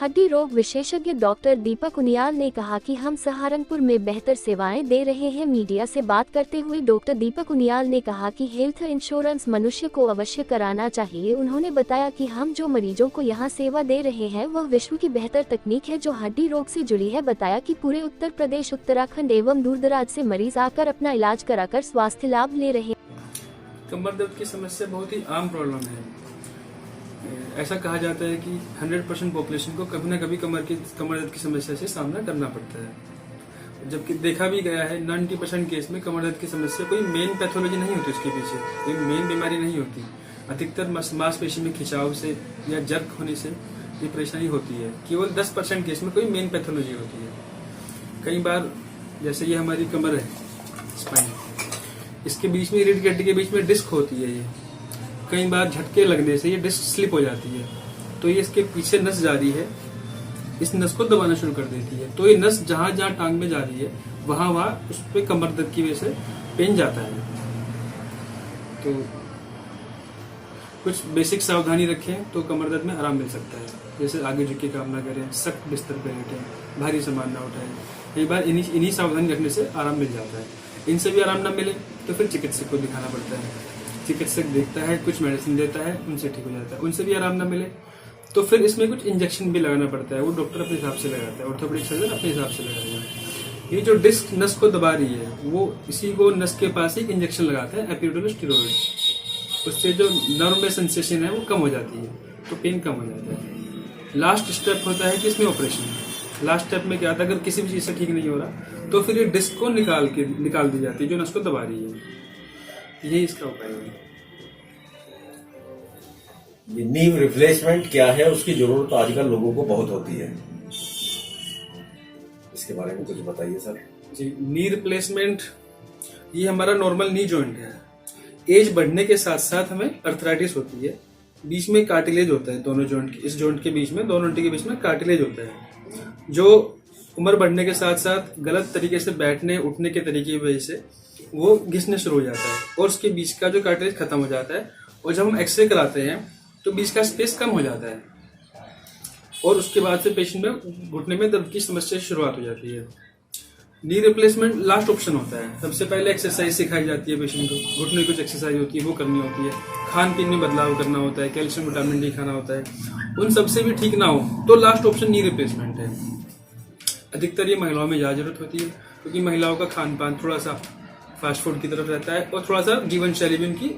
हड्डी रोग विशेषज्ञ डॉक्टर दीपक उनियाल ने कहा कि हम सहारनपुर में बेहतर सेवाएं दे रहे हैं। मीडिया से बात करते हुए डॉक्टर दीपक उनियाल ने कहा कि हेल्थ इंश्योरेंस मनुष्य को अवश्य कराना चाहिए। उन्होंने बताया कि हम जो मरीजों को यहां सेवा दे रहे हैं वह विश्व की बेहतर तकनीक है जो हड्डी रोग से जुड़ी है। बताया कि पूरे उत्तर प्रदेश, उत्तराखंड एवं दूर दराज से मरीज आकर अपना इलाज कराकर स्वास्थ्य लाभ ले रहे हैं। कमर दर्द की समस्या बहुत ही आम प्रॉब्लम है। ऐसा कहा जाता है कि 100% पॉपुलेशन को कभी ना कभी कमर दर्द की समस्या से सामना करना पड़ता है। जबकि देखा भी गया है 90% केस में कमर दर्द की समस्या कोई मेन पैथोलॉजी नहीं होती, उसके पीछे कोई मेन बीमारी नहीं होती। अधिकतर मांसपेशी में खिंचाव से या जर्क होने से ये परेशानी होती है। केवल 10% केस में कोई मेन पैथोलॉजी होती है। कई बार जैसे ये हमारी कमर है, स्पाइन, इसके बीच में रीढ़ की हड्डी के बीच में डिस्क होती है। ये कई बार झटके लगने से ये डिस्क स्लिप हो जाती है, तो ये इसके पीछे नस जा रही है, इस नस को दबाना शुरू कर देती है। तो ये नस जहां जहां टांग में जा रही है वहां वहां उस पे कमर दर्द की वजह से पेन जाता है। तो कुछ बेसिक सावधानी रखें तो कमर दर्द में आराम मिल सकता है। जैसे आगे झुक के काम ना करें, सख्त बिस्तर पर लेटें, भारी सामान ना उठाएं। कई बार इन्हीं सावधानी रखने से आराम मिल जाता है। इनसे भी आराम ना मिले तो फिर चिकित्सक को दिखाना पड़ता है। चिकित्सक देखता है, कुछ मेडिसिन देता है, उनसे ठीक हो जाता है। उनसे भी आराम ना मिले तो फिर इसमें कुछ इंजेक्शन भी लगाना पड़ता है। वो डॉक्टर अपने हिसाब से लगाता है, ऑर्थोपेडिक सर्जन अपने हिसाब से लगाएगा। ये जो डिस्क नस को दबा रही है वो इसी को नस के पास एक इंजेक्शन लगाता है, एपिड्यूरल स्टेरॉइड। उससे जो नर्व में सेंसेशन है वो कम हो जाती है, तो पेन कम हो जाता है। लास्ट स्टेप होता है कि इसमें ऑपरेशन। लास्ट स्टेप में क्या आता है, अगर किसी भी चीज से ठीक नहीं हो रहा तो फिर ये डिस्क को निकाल दी जाती है जो नस को दबा रही है। यही इसका उपाय है। नी रिप्लेसमेंट क्या है, उसकी जरूरत आजकल लोगों को बहुत होती है, इसके बारे में कुछ बताइए सर। जी, नी रिप्लेसमेंट ये हमारा नॉर्मल नी जॉइंट है। एज बढ़ने के साथ साथ हमें अर्थराइटिस होती है। बीच में कार्टिलेज होता है, दोनों जॉइंट के, इस जॉइंट के बीच में, दोनों हड्डी के बीच में कार्टिलेज होता है, जो उम्र बढ़ने के साथ साथ गलत तरीके से बैठने उठने के तरीके की वजह से वो घिसने शुरू हो जाता है और उसके बीच का जो कार्टिलेज खत्म हो जाता है। और जब हम एक्सरे कराते हैं तो बीच का स्पेस कम हो जाता है और उसके बाद से पेशेंट में घुटने में दर्द की समस्या शुरुआत हो जाती है। नी रिप्लेसमेंट लास्ट ऑप्शन होता है। सबसे पहले एक्सरसाइज सिखाई जाती है पेशेंट को, घुटने की कुछ एक्सरसाइज होती है वो करनी होती है, खान पीन में बदलाव करना होता है, कैल्शियम विटामिन डी खाना होता है। उन सबसे भी ठीक ना हो तो लास्ट ऑप्शन नी रिप्लेसमेंट है। अधिकतर ये महिलाओं में ज्यादा जरूरत होती है क्योंकि महिलाओं का खान पान थोड़ा सा फास्ट फूड की तरफ रहता है और थोड़ा सा जीवन शैली भी उनकी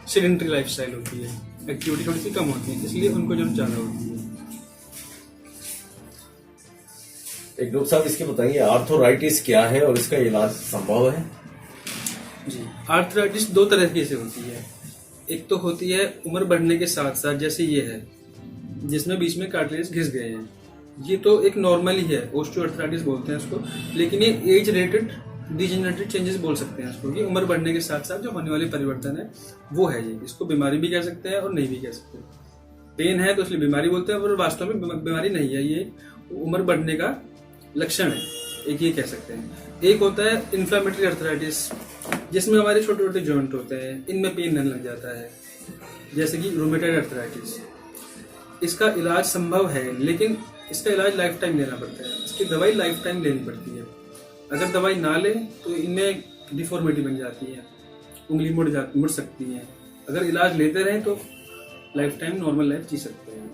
सेडेंटरी लाइफस्टाइल होती है, एक्टिविटी थोड़ी सी कम होती है, इसलिए उनको जरूरत ज्यादा होती है। एक डॉक्टर साहब इसके बताइए, आर्थराइटिस क्या है और इसका इलाज संभव है? जी, आर्थराइटिस दो तरीके से होती है। एक तो होती है उम्र बढ़ने के साथ साथ, जैसे ये है जिसमें बीच में कार्टिलेज घिस गए हैं, ये तो एक नॉर्मल ही है, ऑस्टियोआर्थराइटिस बोलते हैं इसको। लेकिन ये एज रिलेटेड डिजेनरेटिव चेंजेस बोल सकते हैं इसको, कि उम्र बढ़ने के साथ साथ जो होने वाले परिवर्तन है वो है ये। इसको बीमारी भी कह सकते हैं और नहीं भी कह सकते। पेन है तो इसलिए बीमारी बोलते हैं, पर वास्तव में बीमारी नहीं है, ये उम्र बढ़ने का लक्षण है, एक ये कह सकते हैं। एक होता है इन्फ्लेमेटरी अर्थराइटिस, जिसमें हमारे छोटे छोटे जॉइंट होते हैं, इनमें पेन रहने लग जाता है, जैसे कि रूमेटॉइड अर्थराइटिस। इसका इलाज संभव है लेकिन इसका इलाज लाइफ टाइम लेना पड़ता है, इसकी दवाई लाइफ टाइम लेनी पड़ती है। अगर दवाई ना ले तो इनमें डिफॉर्मिटी बन जाती है, उंगली मुड़ सकती है। अगर इलाज लेते रहें तो लाइफ टाइम नॉर्मल लाइफ जी सकते हैं।